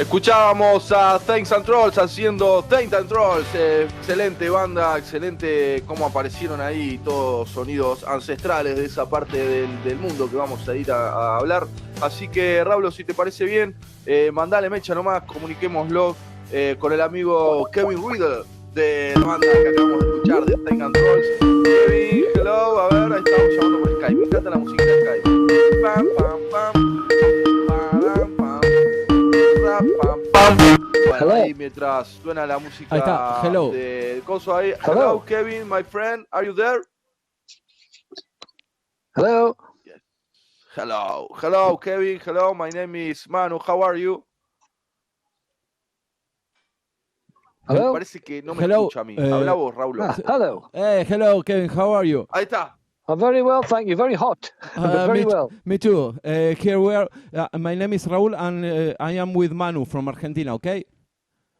Escuchábamos a THEIGNS THRALLS haciendo THEIGNS THRALLS, excelente banda, excelente cómo aparecieron ahí todos sonidos ancestrales de esa parte del mundo que vamos a ir a hablar. Así que, Raúl, si te parece bien, mandale mecha nomás, comuniquémoslo con el amigo Kevin Riddle de la banda que acabamos de escuchar, de THEIGNS THRALLS. Kevin, hello, a ver, ahí estamos llamando por Skype, me encanta la música de Skype. Pam, pam, pam. Bueno, ahí mientras suena la música del coso ahí. Hello, Kevin, my friend, are you there? Hello. Yes. Hello, Kevin. Hello, my name is Manu. How are you? Hello. Me parece que no me escucha a mí. Habla vos, Raúl. Hello. Hello, Kevin. How are you? Ahí está. I'm very well, thank you. Very hot, but very well. Me too. Here we are. My name is Raúl, and I am with Manu from Argentina, okay?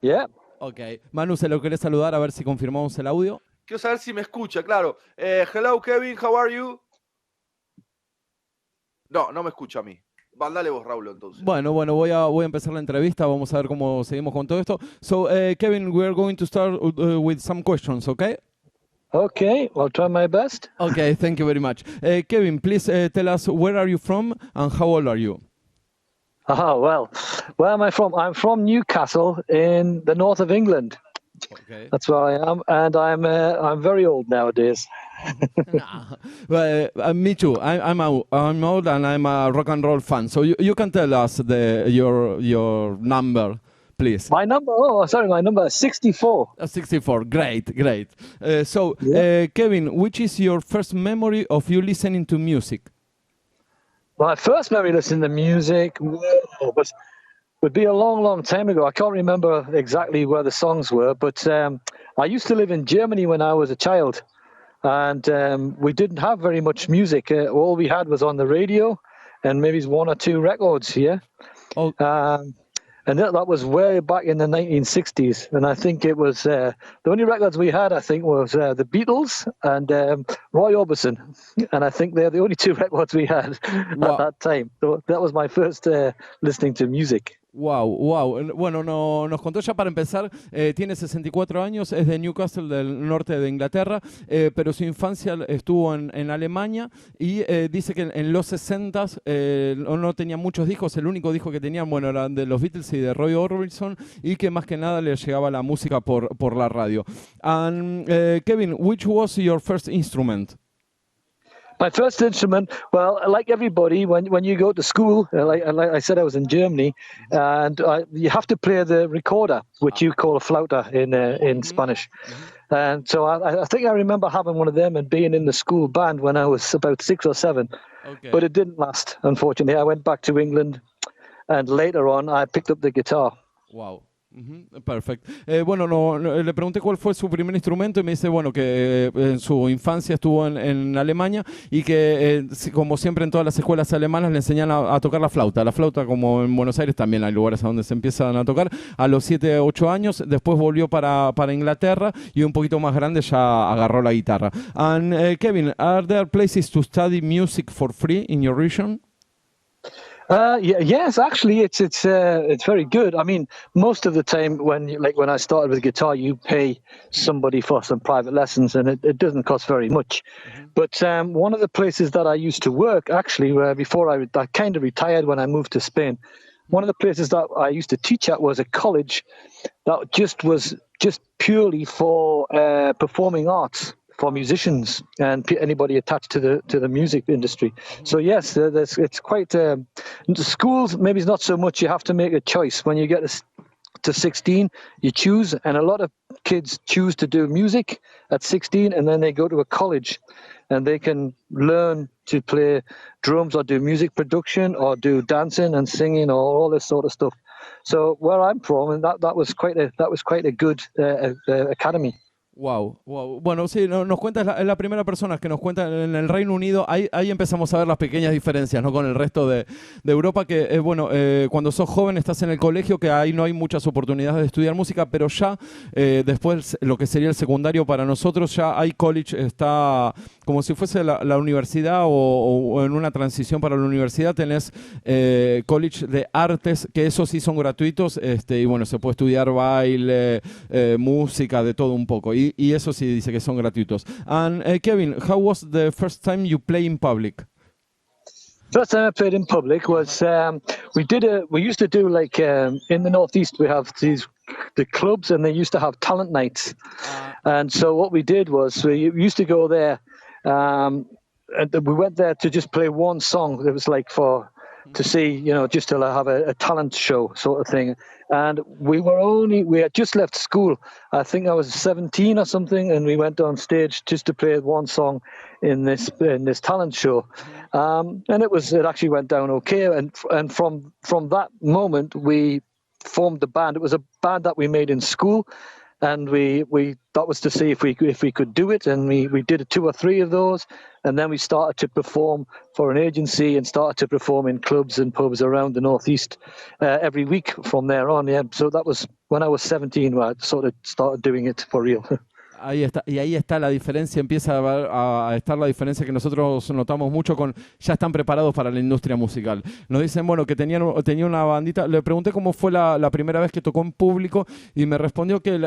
Yeah. Okay. Manu, ¿se lo querés saludar a ver si confirmamos el audio? Quiero saber si me escucha, claro. Hello, Kevin, how are you? No me escucha a mí. Mandale vos, Raúl, entonces. Bueno, voy a empezar la entrevista. Vamos a ver cómo seguimos con todo esto. So, Kevin, we are going to start with some questions, okay? Okay, I'll try my best. Okay, thank you very much. Kevin, please tell us where are you from and how old are you? Well, where am I from? I'm from Newcastle in the north of England. Okay. That's where I am, and I'm very old nowadays. Well, me too. I'm old and I'm a rock and roll fan. So you can tell us your number. Please. My number? My number is 64. 64, great. Kevin, which is your first memory of you listening to music? My first memory listening to music would be a long, long time ago. I can't remember exactly where the songs were, but I used to live in Germany when I was a child, and we didn't have very much music. All we had was on the radio and maybe one or two records here. Oh. And that was way back in the 1960s. And I think it was the only records we had, I think, was the Beatles and Roy Orbison. And I think they're the only two records we had at that time. So that was my first listening to music. Wow. Bueno, nos contó ya para empezar, tiene 64 años, es de Newcastle, del norte de Inglaterra, pero su infancia estuvo en Alemania y dice que en los 60s no tenía muchos discos, el único disco que tenían, bueno, eran de los Beatles y de Roy Orbison, y que más que nada le llegaba la música por la radio. And Kevin, which was your first instrument? My first instrument, well, like everybody, when you go to school, like I said, I was in Germany, and you have to play the recorder, which you call a flauta in Spanish. And so I think I remember having one of them and being in the school band when I was about 6 or 7. Okay. But it didn't last, unfortunately. I went back to England, and later on, I picked up the guitar. Wow. Perfecto. Bueno, le pregunté cuál fue su primer instrumento y me dice, bueno, que en su infancia estuvo en Alemania y que, como siempre en todas las escuelas alemanas, le enseñan a tocar la flauta. La flauta, como en Buenos Aires, también hay lugares a donde se empiezan a tocar. A los 7, 8 años, después volvió para Inglaterra y un poquito más grande ya agarró la guitarra. And Kevin, are there places to study music for free in your region? Yes, actually, it's very good. I mean, most of the time when I started with guitar, you pay somebody for some private lessons, and it doesn't cost very much. Mm-hmm. But one of the places that I used to work, actually, before I kind of retired when I moved to Spain, one of the places that I used to teach at was a college that was just purely for performing arts, for musicians and anybody attached to the music industry. So yes, it's quite the schools. Maybe it's not so much. You have to make a choice when you get to 16. You choose, and a lot of kids choose to do music at 16, and then they go to a college, and they can learn to play drums or do music production or do dancing and singing or all this sort of stuff. So where I'm from, and that was quite a good academy. Wow, wow. Bueno, sí, nos cuenta, es la primera persona que nos cuenta en el Reino Unido. Ahí empezamos a ver las pequeñas diferencias, ¿no? Con el resto de Europa, que cuando sos joven estás en el colegio, que ahí no hay muchas oportunidades de estudiar música, pero ya después lo que sería el secundario para nosotros, ya hay college, está como si fuese la universidad o en una transición para la universidad, tenés college de artes, que esos sí son gratuitos, y bueno, se puede estudiar baile, música, de todo un poco. Y eso sí dice que son gratuitos. And Kevin, how was the first time you play in public? First time I played in public was we used to do like in the Northeast we have the clubs and they used to have talent nights, and so what we did was we used to go there, and we went there to just play one song. It was like to see, just to have a talent show sort of thing. And we had just left school. I think I was 17 or something, and we went on stage just to play one song in this talent show. And it actually went down okay. And from that moment, we formed the band. It was a band that we made in school, and that was to see if we could do it. And we did 2 or 3 of those. And then we started to perform for an agency and started to perform in clubs and pubs around the Northeast every week from there on. Yeah. So that was when I was 17 where I sort of started doing it for real. Ahí está, y ahí está la diferencia, empieza a estar la diferencia que nosotros notamos mucho ya están preparados para la industria musical. Nos dicen, bueno, que tenía una bandita. Le pregunté cómo fue la primera vez que tocó en público y me respondió que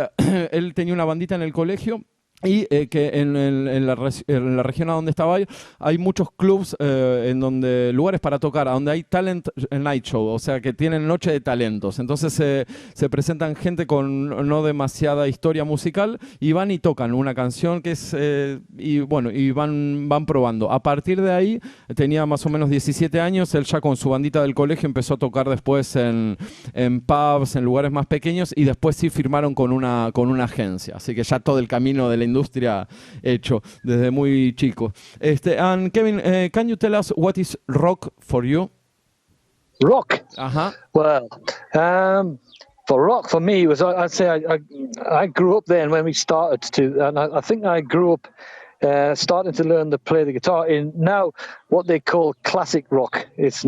él tenía una bandita en el colegio. Y que en la región a donde estaba hay muchos clubs, lugares para tocar, donde hay talent night show, o sea que tienen noche de talentos. Entonces se presentan gente con no demasiada historia musical y van y tocan una canción que es, y van probando. A partir de ahí, tenía más o menos 17 años, él ya con su bandita del colegio empezó a tocar después en pubs, en lugares más pequeños, y después sí firmaron con una agencia. Así que ya todo el camino de la industria hecho desde muy chico. And Kevin, can you tell us what is rock for you? Rock? Uh-huh. Well, for rock, for me, I'd say I grew up there, and when we started and I think I grew up starting to learn to play the guitar in now what they call classic rock. It's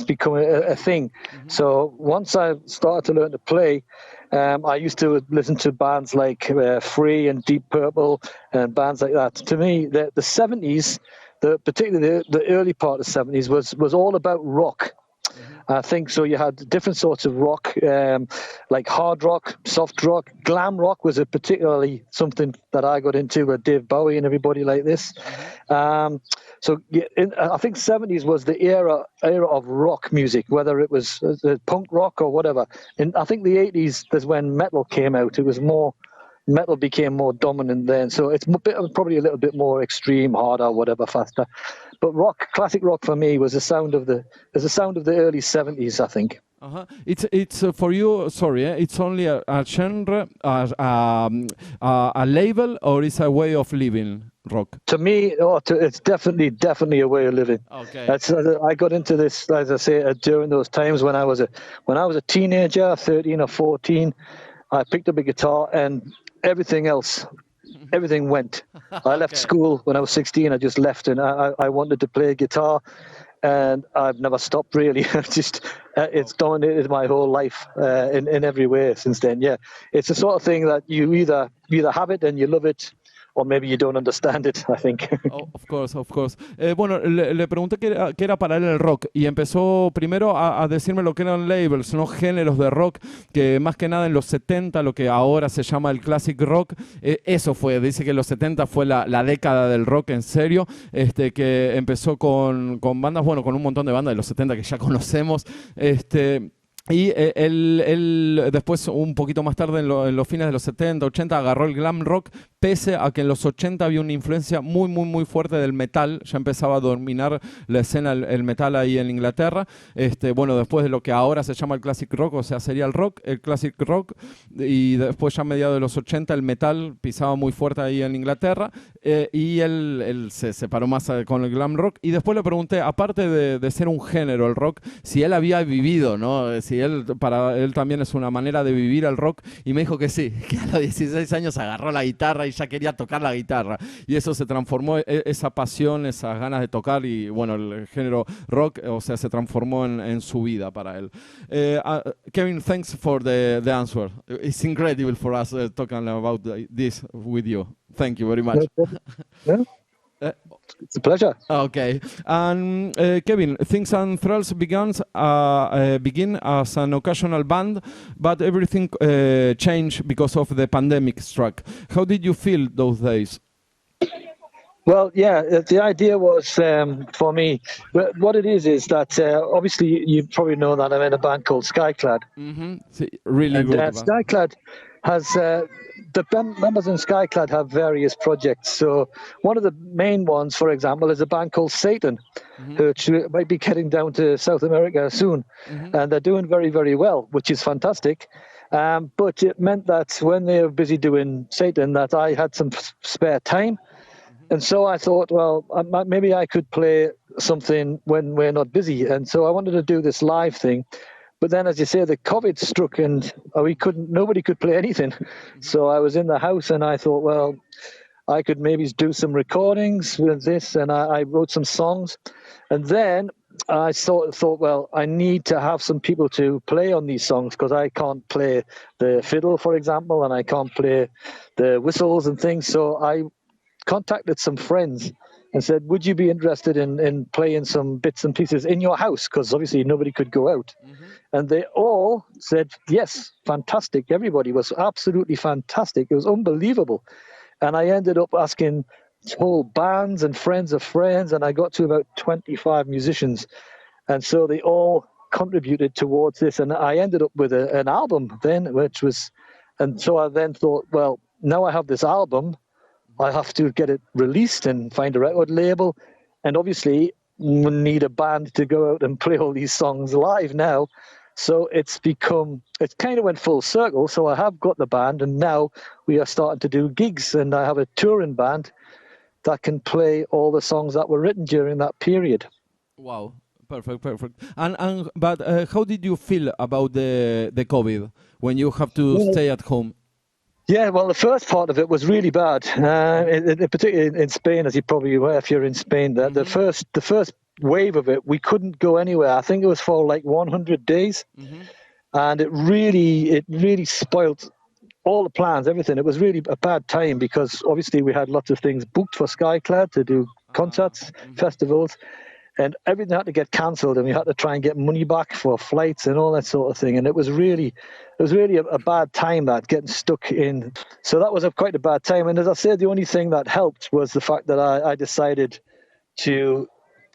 become a thing. Mm-hmm. So once I started to learn to play, I used to listen to bands like Free and Deep Purple and bands like that. To me, the 70s, particularly the early part of the 70s, was all about rock. Mm-hmm. I think so. You had different sorts of rock, like hard rock, soft rock, glam rock was particularly something that I got into with Dave Bowie and everybody like this. Mm-hmm. I think 70s was the era of rock music, whether it was punk rock or whatever. And I think the 80s is when metal came out. Metal became more dominant then, so it's probably a little bit more extreme, harder, whatever, faster. But classic rock for me was the sound of the early 70s, I think. Uh-huh. It's for you. Sorry, it's only a genre, a label, or it's a way of living. Rock. To me, it's definitely a way of living. Okay. I got into this, as I say, during those times when I was a teenager, 13 or 14. I picked up a guitar and everything went. I left school when I was 16. I just left, and I wanted to play guitar, and I've never stopped really. It's dominated my whole life in every way since then. Yeah, it's the sort of thing that you either have it and you love it, or maybe you don't understand it, I think. Oh, of course. Bueno, le pregunté qué era para él el rock y empezó primero a decirme lo que eran labels, no géneros de rock, que más que nada en los 70, lo que ahora se llama el classic rock, eso fue, dice que los 70 fue la década del rock en serio, que empezó con bandas, bueno, con un montón de bandas de los 70 que ya conocemos, y él después, un poquito más tarde, en los fines de los 70, 80, agarró el glam rock, pese a que en los 80 había una influencia muy, muy, muy fuerte del metal. Ya empezaba a dominar la escena el metal ahí en Inglaterra. Bueno, después de lo que ahora se llama el classic rock, o sea, sería el classic rock. Y después, ya a mediados de los 80, el metal pisaba muy fuerte ahí en Inglaterra. Y él se separó más con el glam rock. Y después le pregunté, aparte de ser un género el rock, si él había vivido, ¿no? Si para él también es una manera de vivir el rock. Y me dijo que sí, que a los 16 años agarró la guitarra y ya quería tocar la guitarra. Y eso se transformó, esa pasión, esas ganas de tocar y bueno, el género rock, o sea, se transformó en su vida para él. Kevin, thanks for the answer. It's incredible for us talking about this with you. Thank you very much. Yeah. It's a pleasure. Okay. And Kevin, Things and Thralls begin as an occasional band, but everything changed because of the pandemic struck. How did you feel those days? Well, yeah, the idea was for me, what it is that obviously you probably know that I'm in a band called Skyclad. Mm-hmm. Really good. Skyclad has, the members in Skyclad have various projects. So one of the main ones, for example, is a band called Satan, which might be getting down to South America soon. And they're doing very, very well, which is fantastic. But it meant that when they were busy doing Satan, that I had some spare time. And so I thought, well, maybe I could play something when we're not busy. And so I wanted to do this live thing. But then, as you say, the COVID struck and nobody could play anything. So I was in the house and I thought, well, I could maybe do some recordings with this. And I wrote some songs. And then I thought, well, I need to have some people to play on these songs because I can't play the fiddle, for example, and I can't play the whistles and things. So I contacted some friends and said, would you be interested in playing some bits and pieces in your house? Because obviously nobody could go out. And they all said, yes, fantastic. Everybody was absolutely fantastic. It was unbelievable. And I ended up asking whole bands and friends of friends, and I got to about 25 musicians. And so they all contributed towards this. And I ended up with an album then, and so I then thought, well, now I have this album, I have to get it released and find a record label. And obviously, we need a band to go out and play all these songs live now. So it kind of went full circle. So I have got the band, and now we are starting to do gigs. And I have a touring band that can play all the songs that were written during that period. Wow. Perfect. But how did you feel about the COVID when you have to stay at home? Yeah, well, the first part of it was really bad, particularly in Spain, as you're probably aware if you're in Spain. The first wave of it, we couldn't go anywhere. I think it was for like 100 days, and it really spoiled all the plans, everything. It was really a bad time because obviously we had lots of things booked for Skyclad to do concerts, festivals, and everything had to get cancelled, and we had to try and get money back for flights and all that sort of thing. And it was really a bad time, that getting stuck in. So that was quite a bad time. And as I said, the only thing that helped was the fact that I decided to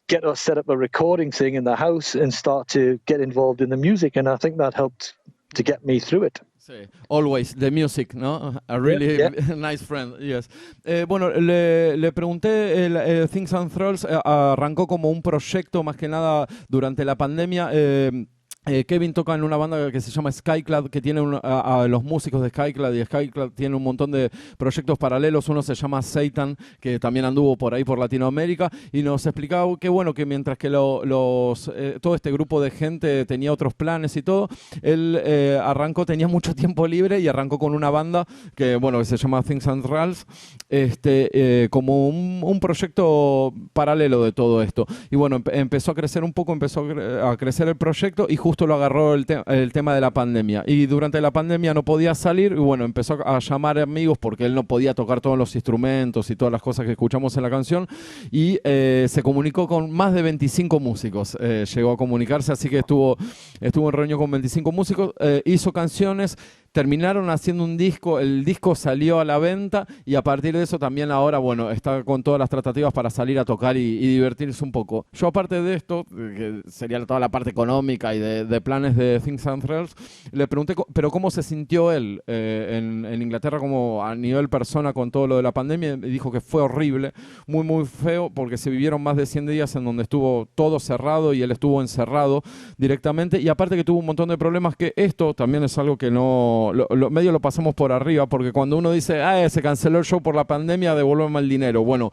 get us set up a recording thing in the house and start to get involved in the music. And I think that helped to get me through it. Sí, always, the music, ¿no? A really nice friend, yes. Bueno, le pregunté, Things and Thralls arrancó como un proyecto más que nada durante la pandemia. Kevin toca en una banda que se llama Skyclad, que tiene a los músicos de Skyclad, y Skyclad tiene un montón de proyectos paralelos. Uno se llama Satan, que también anduvo por ahí por Latinoamérica, y nos explicaba que bueno, que mientras que todo este grupo de gente tenía otros planes y todo, él tenía mucho tiempo libre y arrancó con una banda que bueno, que se llama Things and Thralls, como un proyecto paralelo de todo esto. Y bueno, empezó a crecer un poco, empezó a crecer el proyecto, y justo lo agarró el tema de la pandemia. Y durante la pandemia no podía salir, y bueno, empezó a llamar amigos porque él no podía tocar todos los instrumentos y todas las cosas que escuchamos en la canción, y se comunicó con más de 25 músicos. Llegó a comunicarse, así que estuvo en reunión con 25 músicos, hizo canciones, terminaron haciendo un disco, el disco salió a la venta, y a partir de eso también ahora, bueno, está con todas las tratativas para salir a tocar y divertirse un poco. Yo, aparte de esto, que sería toda la parte económica y de planes de Things and Thralls, le pregunté, pero ¿cómo se sintió él en Inglaterra, como a nivel persona, con todo lo de la pandemia? Y dijo que fue horrible, muy, muy feo, porque se vivieron más de 100 días en donde estuvo todo cerrado y él estuvo encerrado directamente, y aparte que tuvo un montón de problemas, que esto también es algo que no no, medio lo pasamos por arriba, porque cuando uno dice, se canceló el show por la pandemia, devuélveme el dinero. Bueno,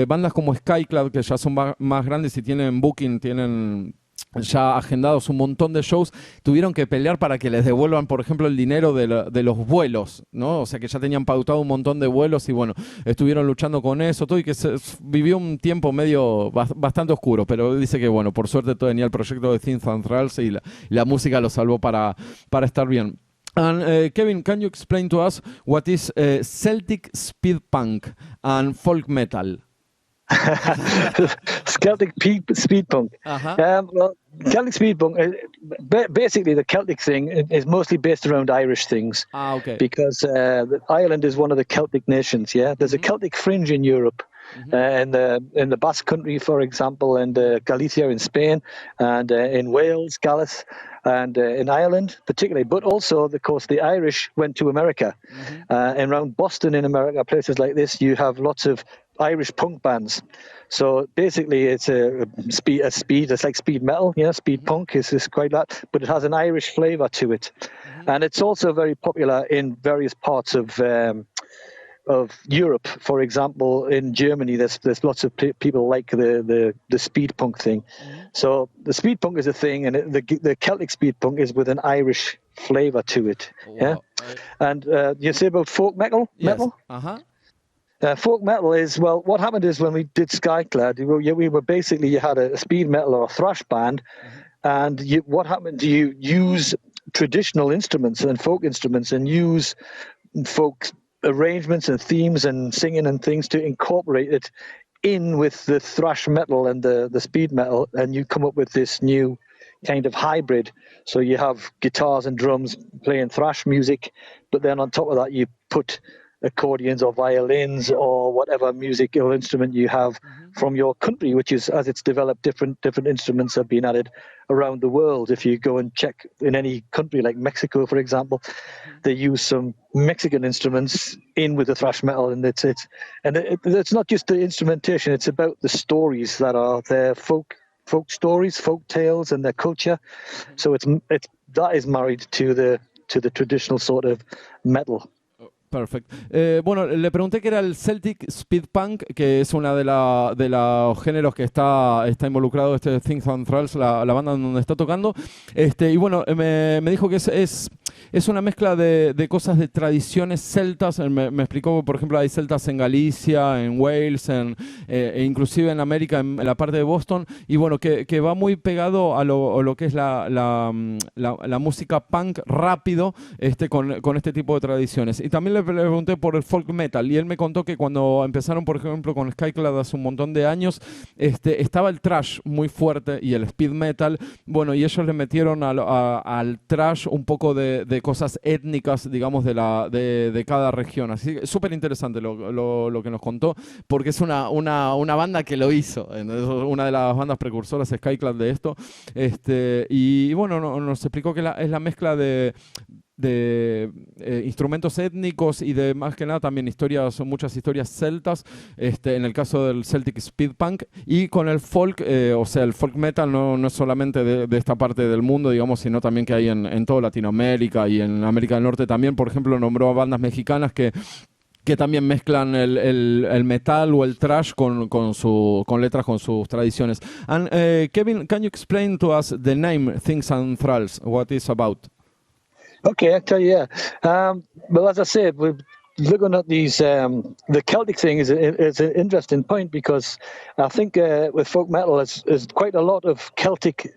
bandas como Skyclad, que ya son más grandes y tienen booking, tienen ya agendados un montón de shows, tuvieron que pelear para que les devuelvan, por ejemplo, el dinero de los vuelos, ¿no? O sea, que ya tenían pautado un montón de vuelos y bueno, estuvieron luchando con eso, todo, y que se vivió un tiempo medio bastante oscuro, pero dice que bueno, por suerte todo venía el proyecto de THEIGNS THRALLS y la música lo salvó para estar bien. And Kevin, can you explain to us what is Celtic speed punk and folk metal? Celtic speed punk. Well, Celtic speed punk, basically the Celtic thing is mostly based around Irish things. Okay. Because Ireland is one of the Celtic nations. Yeah, there's a Celtic fringe in Europe. In the Basque Country, for example, and Galicia in Spain, and in Wales, Galles, and in Ireland particularly. But also, of course, the Irish went to America. And around Boston in America, places like this, you have lots of Irish punk bands. So basically, it's it's like speed metal. Yeah, speed punk is quite that, but it has an Irish flavour to it, and it's also very popular in various parts of Europe. For example, in Germany, there's lots of people like the speed punk thing. So the speed punk is a thing, and the Celtic speed punk is with an Irish flavour to it. Wow. Yeah, and you say about folk metal. Yes. Metal. Folk metal is, well, what happened is when we did Skyclad, we were basically, you had a speed metal or a thrash band, and what happened? You use traditional instruments and folk instruments and use folk arrangements and themes and singing and things to incorporate it in with the thrash metal and the speed metal, and you come up with this new kind of hybrid. So you have guitars and drums playing thrash music, but then on top of that you put accordions or violins or whatever musical instrument you have from your country, which is, as it's developed, different instruments have been added around the world. If you go and check in any country like Mexico, for example, they use some Mexican instruments in with the thrash metal, and it's not just the instrumentation; it's about the stories that are their folk stories, folk tales, and their culture. So that is married to the traditional sort of metal. Perfecto. Bueno, le pregunté qué era el Celtic Speed Punk, que es una de los géneros que está involucrado THEIGNS THRALLS, la banda donde está tocando. Y bueno, me dijo que es una mezcla de cosas de tradiciones celtas. Me explicó que, por ejemplo, hay celtas en Galicia, en Wales, e inclusive en América, en la parte de Boston. Y bueno, que va muy pegado a lo que es la música punk rápido, con este tipo de tradiciones. Y también le pregunté por el folk metal, y él me contó que cuando empezaron, por ejemplo, con Skyclad hace un montón de años, estaba el thrash muy fuerte y el speed metal. Bueno, y ellos le metieron al thrash un poco de cosas étnicas, digamos, de cada región. Así que súper interesante lo que nos contó, porque es una banda que lo hizo. Una de las bandas precursoras, Skyclad, de esto. Y bueno, nos explicó que es la mezcla de instrumentos étnicos y de más que nada también muchas historias celtas, en el caso del Celtic Speed Punk, y con el folk, o sea, el folk metal no es solamente de esta parte del mundo, digamos, sino también que hay en toda Latinoamérica y en América del Norte también. Por ejemplo, nombró a bandas mexicanas que también mezclan el metal o el thrash con letras, con sus tradiciones. And Kevin, can you explain to us the name THEIGNS THRALLS, what it's about? Okay, I tell you, yeah. Well, as I said, we're looking at these. The Celtic thing is an interesting point, because I think with folk metal, there's quite a lot of Celtic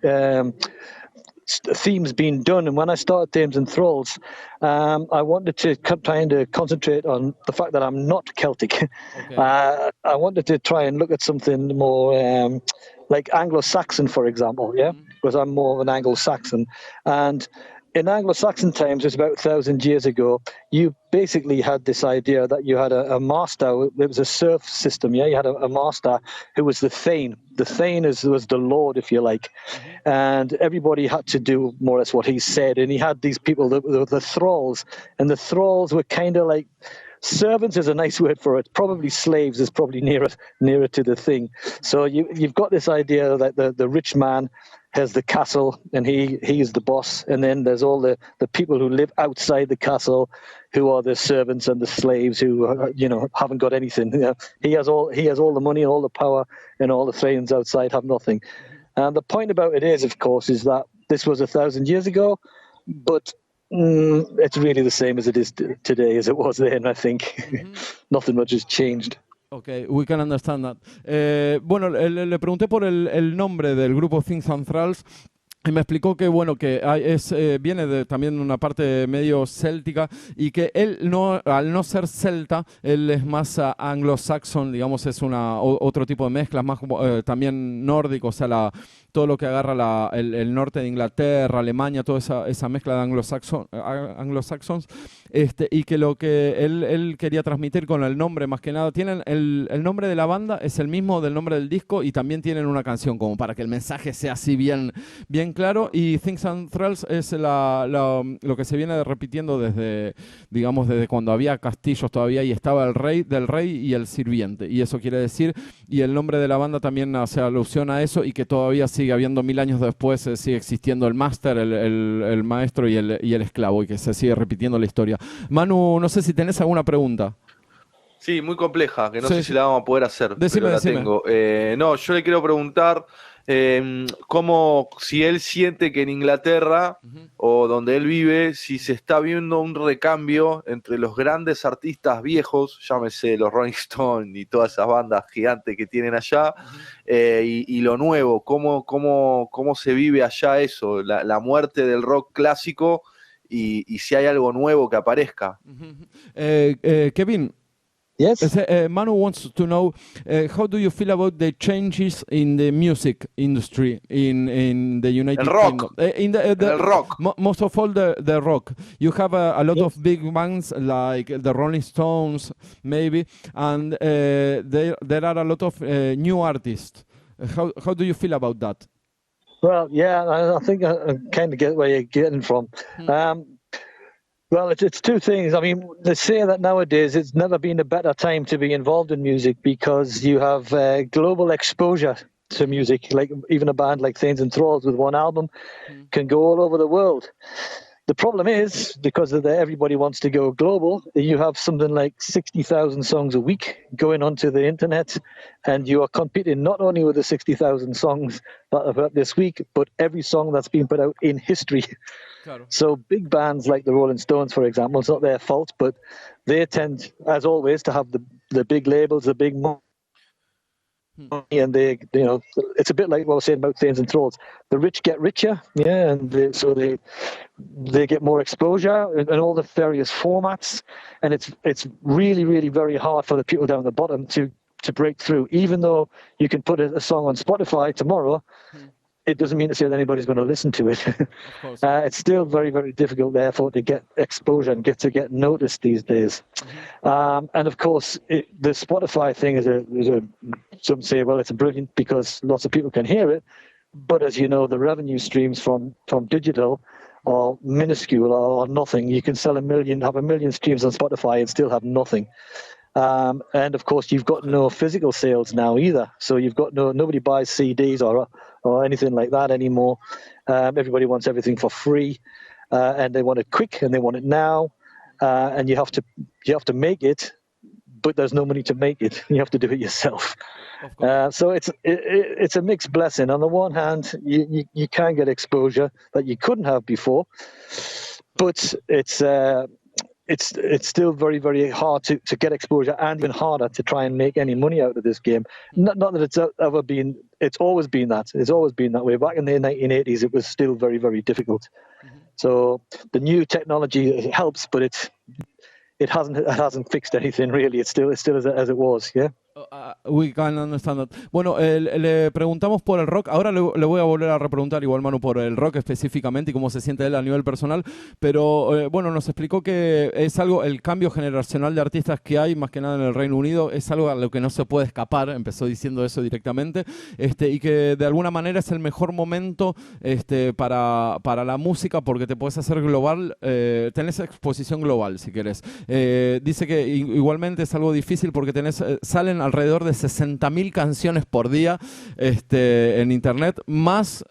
themes being done. And when I started THEIGNS THRALLS, I wanted to kind of concentrate on the fact that I'm not Celtic. Okay. I wanted to try and look at something more like Anglo-Saxon, for example, yeah, because I'm more of an Anglo-Saxon. And in Anglo-Saxon times, it's about 1,000 years ago, you basically had this idea that you had a master. It was a serf system, yeah? You had a master who was the Thane. The Thane was the lord, if you like. And everybody had to do more or less what he said. And he had these people, the thralls. And the thralls were kind of like, servants is a nice word for it. Probably slaves is probably nearer to the thing. So you've got this idea that the rich man has the castle, and he's the boss, and then there's all the people who live outside the castle, who are the servants and the slaves who haven't got anything. He has all the money, all the power, and all the Thrains outside have nothing. And the point about it is, of course, is that this was 1,000 years ago, but it's really the same as it is today as it was then. I think nothing much has changed. Okay, we can understand that. Bueno, le pregunté por el nombre del grupo THEIGNS THRALLS. Y me explicó que, bueno, que viene también de una parte medio céltica y que él, al no ser celta, él es más anglo-saxon, digamos, es otro tipo de mezcla, más también nórdico, o sea, todo lo que agarra el norte de Inglaterra, Alemania, toda esa mezcla de anglo-saxons, y que lo que él quería transmitir con el nombre, más que nada, tienen el nombre de la banda es el mismo del nombre del disco y también tienen una canción como para que el mensaje sea así bien claro, y THEIGNS THRALLS es lo que se viene repitiendo desde cuando había castillos todavía y estaba el rey y el sirviente, y eso quiere decir, y el nombre de la banda también hace alusión a eso, y que todavía sigue habiendo 1000 años después, sigue existiendo el máster, el maestro y el esclavo, y que se sigue repitiendo la historia. Manu, no sé si tenés alguna pregunta. Sí, muy compleja, que no sé si la vamos a poder hacer, decime. tengo. No, yo le quiero preguntar si él siente que en Inglaterra o donde él vive, si se está viendo un recambio entre los grandes artistas viejos, llámese los Rolling Stones y todas esas bandas gigantes que tienen allá, y lo nuevo, cómo se vive allá eso, la muerte del rock clásico y si hay algo nuevo que aparezca. Kevin. Yes. Manu wants to know how do you feel about the changes in the music industry in the United Kingdom? El rock. Most of all the rock. You have a lot of big bands like the Rolling Stones, maybe, and there are a lot of new artists. How do you feel about that? Well, yeah, I think I kind of get where you're getting from. Well, it's two things. I mean, they say that nowadays it's never been a better time to be involved in music because you have global exposure to music. Like even a band like THEIGNS THRALLS with one album can go all over the world. The problem is, because everybody wants to go global, you have something like 60,000 songs a week going onto the internet, and you are competing not only with the 60,000 songs that are put this week, but every song that's been put out in history. Claro. So big bands like the Rolling Stones, for example, it's not their fault, but they tend, as always, to have the big labels, the big money, and it's a bit like what I was saying about THEIGNS THRALLS. The rich get richer, and so they get more exposure in all the various formats, and it's really, really very hard for the people down the bottom to break through. Even though you can put a song on Spotify tomorrow, it doesn't mean to say that anybody's going to listen to it. It's still very, very difficult, therefore, to get exposure and get noticed these days. And of course, the Spotify thing some say, well, it's brilliant because lots of people can hear it. But as you know, the revenue streams from digital are minuscule or nothing. You can have 1 million streams on Spotify and still have nothing. And of course, you've got no physical sales now either. So you've got nobody buys CDs or anything like that anymore. Everybody wants everything for free, and they want it quick and they want it now. And you have to make it, but there's no money to make it. You have to do it yourself. So it's a mixed blessing. On the one hand, you can get exposure that you couldn't have before, but it's still very, very hard to get exposure, and even harder to try and make any money out of this game. Not that it's ever been. It's always been that. It's always been that way. Back in the 1980s, it was still very, very difficult. So the new technology helps, but it hasn't fixed anything really. It's still as it was. Yeah. We can understand that. Bueno, le preguntamos por el rock. Ahora le voy a volver a repreguntar igual, Manu, por el rock específicamente y cómo se siente él a nivel personal. Pero bueno, nos explicó que es algo, el cambio generacional de artistas que hay, más que nada en el Reino Unido, es algo a lo que no se puede escapar. Empezó diciendo eso directamente. Y que de alguna manera es el mejor momento para la música porque te puedes hacer global, tenés exposición global si querés. Dice que igualmente es algo difícil porque salen alrededor de 60.000 canciones por día en internet, más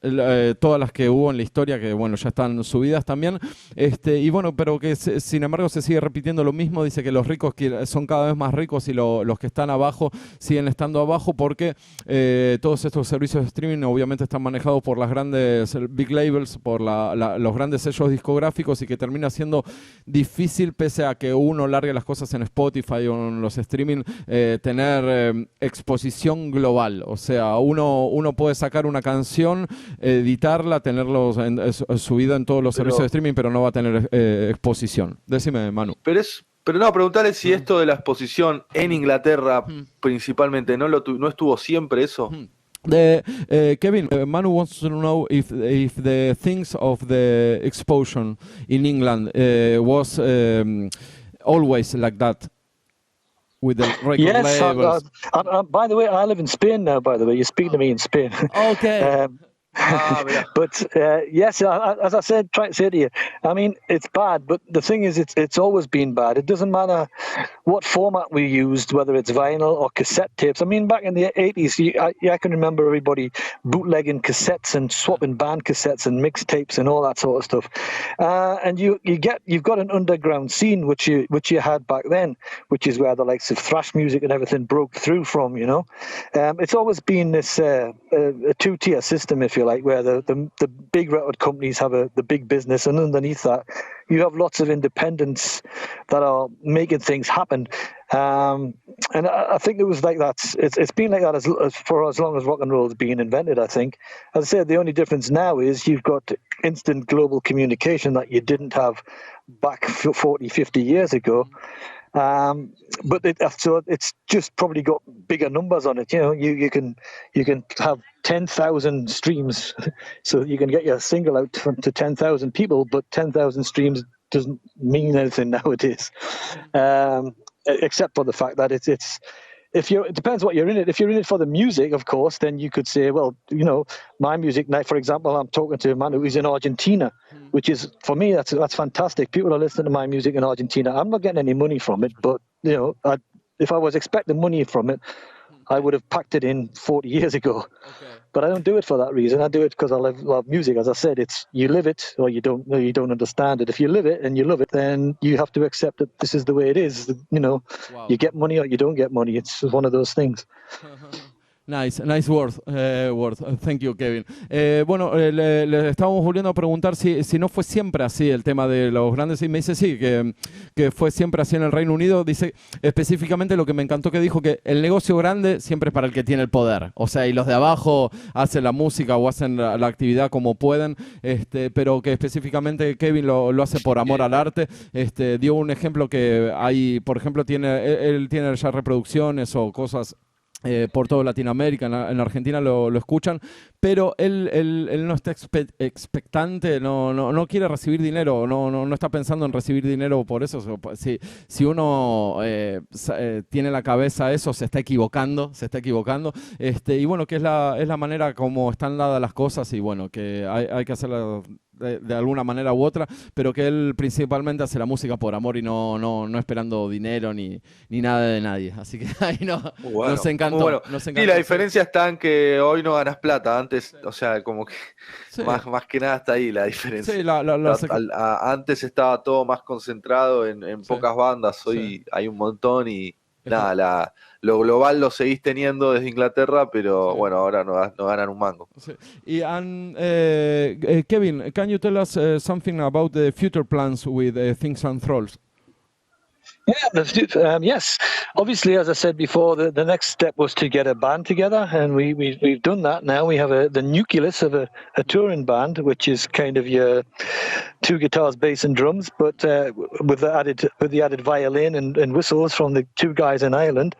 todas las que hubo en la historia, que bueno, ya están subidas también. Y bueno, pero que sin embargo se sigue repitiendo lo mismo. Dice que los ricos son cada vez más ricos y los que están abajo siguen estando abajo, porque todos estos servicios de streaming obviamente están manejados por las grandes big labels, por los grandes sellos discográficos, y que termina siendo difícil, pese a que uno largue las cosas en Spotify o en los streaming, tener exposición global. O sea, uno puede sacar una canción, editarla, tenerlo subida en todos los servicios de streaming, pero no va a tener exposición. Decime, Manu. Pero no, preguntarle si esto de la exposición en Inglaterra principalmente no estuvo siempre eso. Kevin, Manu wants to know if the things of the exposure in England was always like that with the record labels. By the way, I live in Spain now. By the way, you're speaking to me in Spain. Okay. But yes, as I said, try to say to you, I mean, it's bad, but the thing is, it's always been bad. It doesn't matter what format we used, whether it's vinyl or cassette tapes. I mean, back in the 80s, I can remember everybody bootlegging cassettes and swapping band cassettes and mixtapes and all that sort of stuff. And you've got an underground scene which you had back then, which is where the likes of thrash music and everything broke through from. You know, it's always been this a two-tier system, if you like, where the big record companies have the big business, and underneath that you have lots of independents that are making things happen. And I think it was like that. It's been like that for as long as rock and roll has been invented, I think. As I said, the only difference now is you've got instant global communication that you didn't have back 40, 50 years ago. But it's just probably got bigger numbers on it. You know, you can have 10,000 streams, so you can get your single out to 10,000 people, but 10,000 streams doesn't mean anything nowadays, except for the fact that it depends what you're in it. If you're in it for the music, of course, then you could say, well, you know, my music now, for example, I'm talking to a man who's in Argentina, which is, for me, that's fantastic. People are listening to my music in Argentina. I'm not getting any money from it, but, you know, if I was expecting money from it, I would have packed it in 40 years ago. Okay. But I don't do it for that reason. I do it because I love music. As I said, it's you live it or you don't understand it. If you live it and you love it, then you have to accept that this is the way it is. You know, wow. You get money or you don't get money. It's one of those things. Nice word. Thank you, Kevin. Bueno, le estábamos volviendo a preguntar si no fue siempre así el tema de los grandes, y me dice sí, que fue siempre así en el Reino Unido. Dice específicamente lo que me encantó, que dijo que el negocio grande siempre es para el que tiene el poder. O sea, y los de abajo hacen la música o hacen la actividad como pueden, pero que específicamente Kevin lo hace por amor al arte. Dio un ejemplo que hay, por ejemplo, él tiene ya reproducciones o cosas por toda Latinoamérica, en Argentina lo escuchan, pero él no está expectante, no quiere recibir dinero, no está pensando en recibir dinero por eso. Si uno tiene la cabeza eso, se está equivocando, y bueno, que es la manera como están dadas las cosas, y bueno, que hay que hacerla de alguna manera u otra, pero que él principalmente hace la música por amor y no esperando dinero ni nada de nadie. Así que ahí nos encantó. Bueno. Y la diferencia está en que hoy no ganas plata. Antes, o sea, como que sí. más que nada está ahí la diferencia. Sí, antes estaba todo más concentrado en pocas bandas. Hoy hay un montón y nada, lo global lo seguís teniendo desde Inglaterra, pero bueno, ahora no ganan un mango. Sí. Kevin, can you tell us something about the future plans with THEIGNS THRALLS? Yeah, yes. Obviously, as I said before, the next step was to get a band together, and we've done that now. We have the nucleus of a touring band, which is kind of your 2 guitars, bass, and drums, but with the added violin and whistles from the 2 guys in Ireland.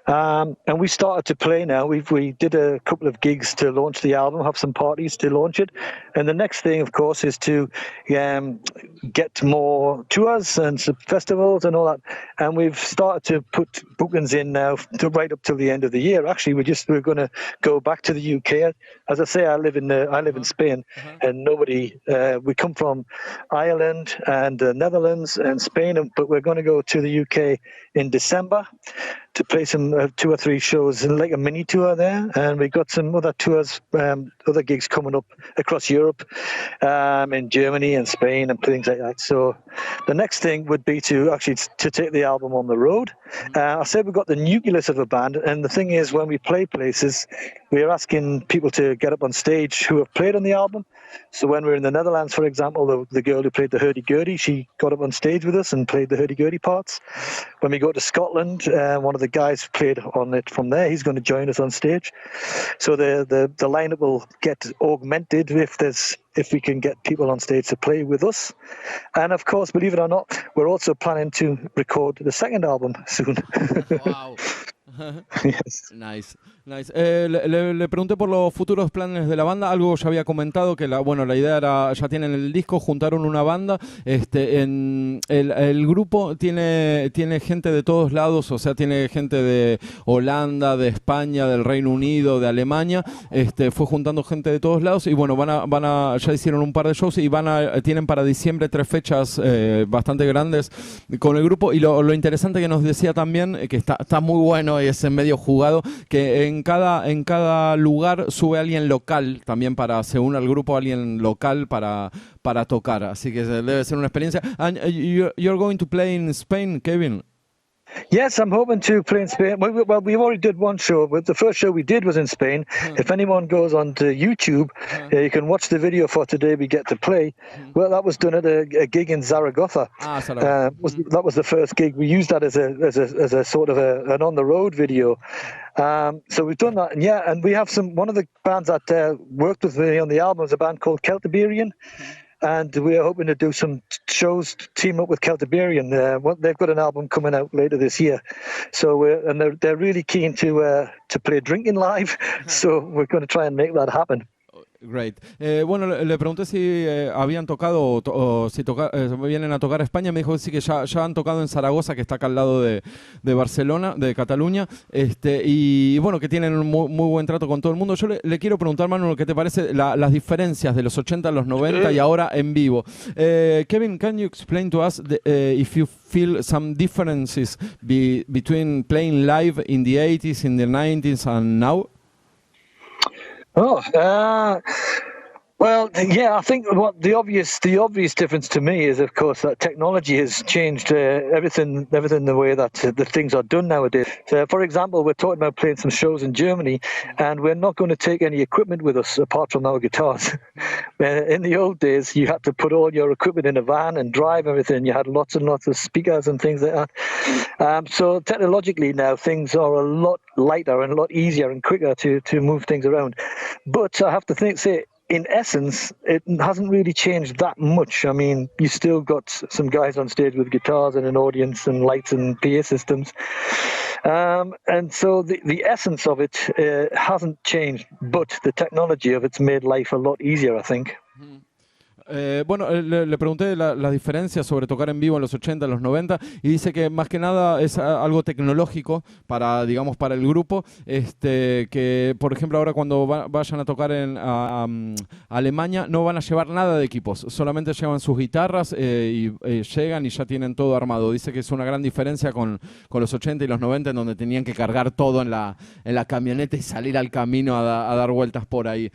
And we started to play now. We did a couple of gigs to launch the album, have some parties to launch it. And the next thing, of course, is to get more tours and some festivals and all that. And we've started to put bookings in now right up till the end of the year. Actually, we're going to go back to the UK as I say, I live in Spain, and nobody. We come from Ireland and the Netherlands and Spain, but we're going to go to the UK in December to play some 2 or 3 shows in like a mini tour there, and we got some other tours, other gigs coming up across Europe, in Germany and Spain and things like that. So the next thing would be to take the album on the road. I said we've got the nucleus of a band, and the thing is, when we play places, we're asking people to get up on stage who have played on the album. So when we're in the Netherlands, for example, the girl who played the hurdy-gurdy, she got up on stage with us and played the hurdy-gurdy parts. When we go to Scotland, one of the guys who played on it from there, he's going to join us on stage. So the lineup will get augmented if we can get people on stage to play with us. And of course, believe it or not, we're also planning to record the second album soon. Wow. Yes. Nice. Le pregunté por los futuros planes de la banda. Algo ya había comentado que la idea era, ya tienen el disco, juntaron una banda. El grupo tiene gente de todos lados, o sea, tiene gente de Holanda, de España, del Reino Unido, de Alemania. Fue juntando gente de todos lados y bueno, ya hicieron un par de shows y tienen para diciembre 3 fechas bastante grandes con el grupo. Y lo interesante que nos decía también, que está muy bueno y es en medio jugado, que en cada lugar sube alguien local también se une al grupo alguien local para tocar, así que debe ser una experiencia. And you're going to play in Spain, Kevin? Yes, I'm hoping to play in Spain. Well, we've already did one show, but the first show we did was in Spain. If anyone goes onto YouTube, you can watch the video for Today We Get to Play. Well, that was done at a gig in Zaragoza. That was the first gig. We used that as a sort of an on-the-road video. So we've done that, and we have one of the bands that worked with me on the album is a band called Celtiberian. And we're hoping to do some shows, team up with Celtiberian. They've got an album coming out later this year, so they're really keen to play Drinking Live. So we're going to try and make that happen. Great. Bueno, le pregunté si habían tocado o si vienen a tocar a España. Me dijo que sí, que ya han tocado en Zaragoza, que está acá al lado de Barcelona, de Cataluña, y bueno, que tienen un muy buen trato con todo el mundo. Yo le quiero preguntar, Manu, ¿qué te parece las diferencias de los 80 a los 90 y ahora en vivo? Kevin, can you explain to us if you feel some differences between playing live in the 80s, in the 90s and now? Well, yeah, I think what the obvious difference to me is, of course, that technology has changed everything the way that the things are done nowadays. So, for example, we're talking about playing some shows in Germany, and we're not going to take any equipment with us apart from our guitars. In the old days, you had to put all your equipment in a van and drive everything. You had lots and lots of speakers and things like that. So technologically now, things are a lot lighter and a lot easier and quicker to move things around. But I have to say, in essence, it hasn't really changed that much. I mean, you still got some guys on stage with guitars and an audience and lights and PA systems. And so the essence of it hasn't changed, but the technology of it's made life a lot easier, I think. Bueno, le pregunté las diferencias sobre tocar en vivo en los 80, en los 90, y dice que más que nada es algo tecnológico para el grupo, que por ejemplo ahora cuando vayan a tocar a Alemania no van a llevar nada de equipos, solamente llevan sus guitarras y llegan y ya tienen todo armado. Dice que es una gran diferencia con los 80 y los 90, en donde tenían que cargar todo en la camioneta y salir al camino a dar vueltas por ahí.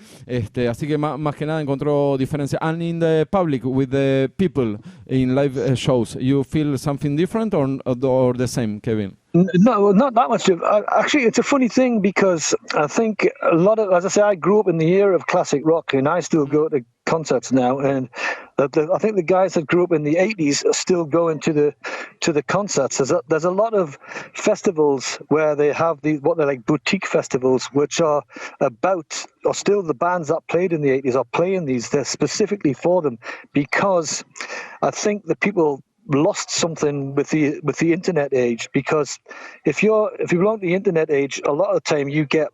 Así que más que nada encontró diferencia. And in the public, with the people in live shows, you feel something different or the same, Kevin? No, not that much. Actually, it's a funny thing because I think a lot of, as I say, I grew up in the era of classic rock, and I still go to concerts now. And I think the guys that grew up in the 80s are still going to the concerts. There's a lot of festivals where they have what they're like boutique festivals, which are about, or still the bands that played in the 80s are playing these. They're specifically for them because I think the people lost something with the internet age, because if you belong to the internet age, a lot of the time you get,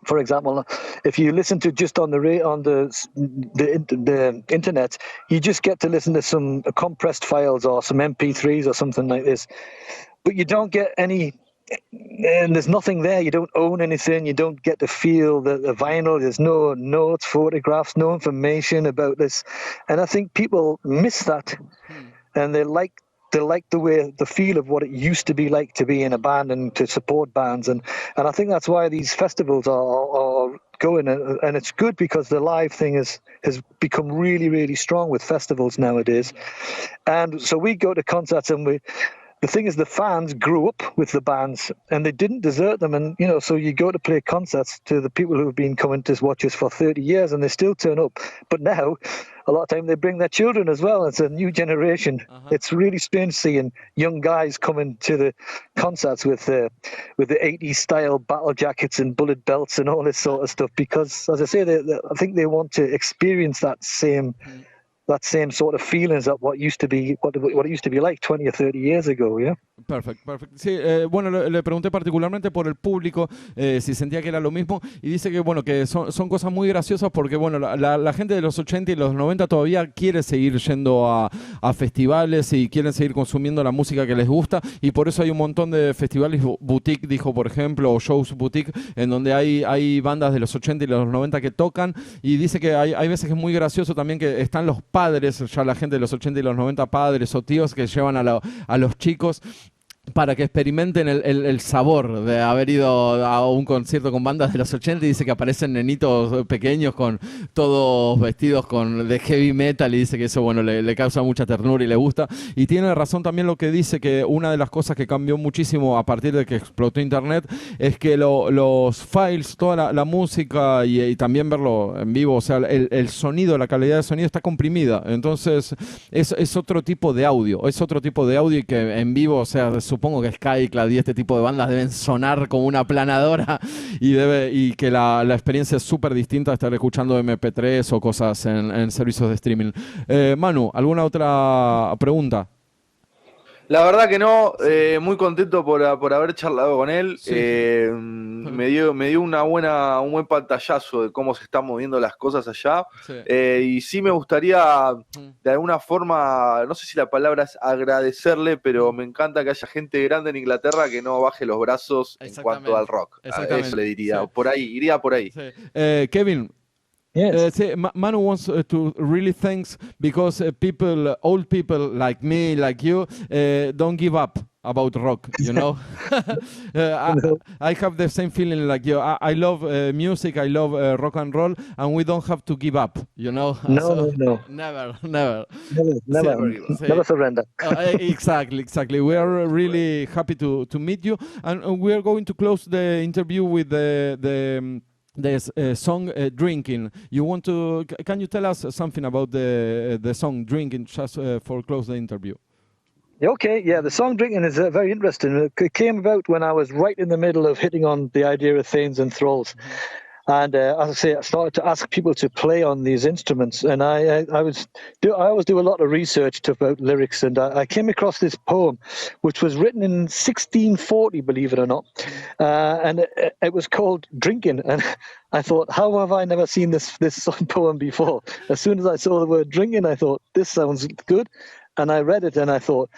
for example, if you listen to just on the internet, you just get to listen to some compressed files or some MP3s or something like this, but you don't get any and there's nothing there. You don't own anything. You don't get to feel the vinyl. There's no notes, photographs, no information about this. And I think people miss that, and they like the feel of what it used to be like to be in a band and to support bands. And I think that's why these festivals are going, and it's good because the live thing has become really, really strong with festivals nowadays. And so we go to concerts, and the thing is, the fans grew up with the bands and they didn't desert them. And, so you go to play concerts to the people who have been coming to watch us for 30 years and they still turn up. But now, a lot of time they bring their children as well. It's a new generation. It's really strange seeing young guys coming to the concerts with the 80s style battle jackets and bullet belts and all this sort of stuff. Because, as I say, I think they want to experience that same sort of feelings that what it used to be like 20 or 30 years ago, yeah. Perfecto. Sí, bueno, le pregunté particularmente por el público, si sentía que era lo mismo, y dice que, bueno, que son cosas muy graciosas porque, bueno, la gente de los 80 y los 90 todavía quiere seguir yendo a festivales y quieren seguir consumiendo la música que les gusta, y por eso hay un montón de festivales boutique, dijo, por ejemplo, o shows boutique, en donde hay bandas de los 80 y los 90 que tocan, y dice que hay veces que es muy gracioso también que están los padres, ya la gente de los 80 y los 90, padres o tíos que llevan a los chicos para que experimenten el sabor de haber ido a un concierto con bandas de los 80, y dice que aparecen nenitos pequeños con todos vestidos de heavy metal, y dice que eso, bueno, le causa mucha ternura y le gusta. Y tiene razón también lo que dice, que una de las cosas que cambió muchísimo a partir de que explotó Internet es que los files, toda la música y también verlo en vivo, o sea, el sonido, la calidad de sonido está comprimida. Entonces es otro tipo de audio, y que en vivo, o sea, supongo que Skyclad y este tipo de bandas deben sonar como una aplanadora, y que la experiencia es súper distinta a estar escuchando MP3 o cosas en servicios de streaming. Manu, ¿alguna otra pregunta? La verdad que no, muy contento por haber charlado con él. Sí. Me dio un buen pantallazo de cómo se están moviendo las cosas allá. Sí. Y sí me gustaría, de alguna forma, no sé si la palabra es agradecerle, pero me encanta que haya gente grande en Inglaterra que no baje los brazos en cuanto al rock. Eso le diría. Sí. Iría por ahí. Sí. Kevin. Yes. Manu wants to really thanks because old people like me, like you, don't give up about rock, you know. I have the same feeling like you. I love music, I love rock and roll, and we don't have to give up, you know. No. Never. Never surrender. Exactly. We are really happy to meet you, and we are going to close the interview with the song Drinking. Can you tell us something about the song Drinking, just for close the interview? Okay, yeah, the song Drinking is very interesting. It came about when I was right in the middle of hitting on the idea of THEIGNS and THRALLS. And as I say, I started to ask people to play on these instruments, and I always do a lot of research about lyrics, and I came across this poem, which was written in 1640, believe it or not, and it was called Drinking, and I thought, how have I never seen this poem before? As soon as I saw the word drinking, I thought, this sounds good, and I read it, and I thought,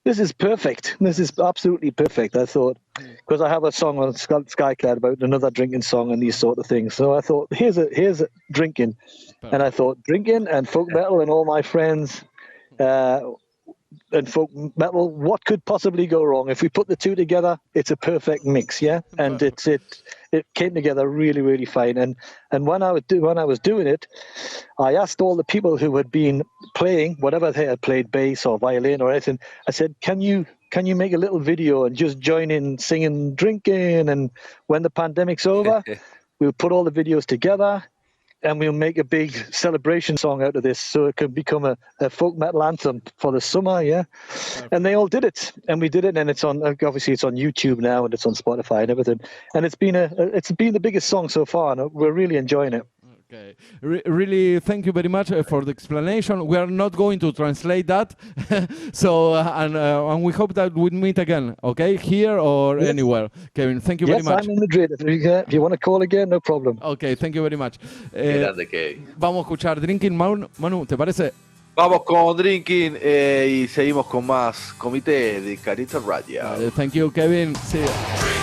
this is perfect. This is absolutely perfect. I thought, because I have a song on Skyclad about another drinking song and these sort of things. So I thought, here's a drinking. And I thought, drinking and folk metal and all my friends and folk metal, what could possibly go wrong? If we put the two together, it's a perfect mix, yeah? And it came together really, really fine. And when I was doing it, I asked all the people who had been playing, whatever they had played, bass or violin or anything, I said, can you make a little video and just join in singing Drinking? And when the pandemic's over, we'll put all the videos together and we'll make a big celebration song out of this so it can become a folk metal anthem for the summer, yeah? And they all did it, and we did it, and obviously it's on YouTube now, and it's on Spotify and everything. And it's been the biggest song so far, and we're really enjoying it. Okay. Really, thank you very much for the explanation. We are not going to translate that, so and we hope that we meet again. Okay, here or anywhere. Kevin, thank you very much. Yes, I'm in Madrid. If you want to call again, no problem. Okay, thank you very much. Grande, Kevin. Vamos a escuchar Drinking, Manu, ¿te parece? Vamos con Drinking y seguimos con más Comité de Careta Radio. Thank you, Kevin. See you.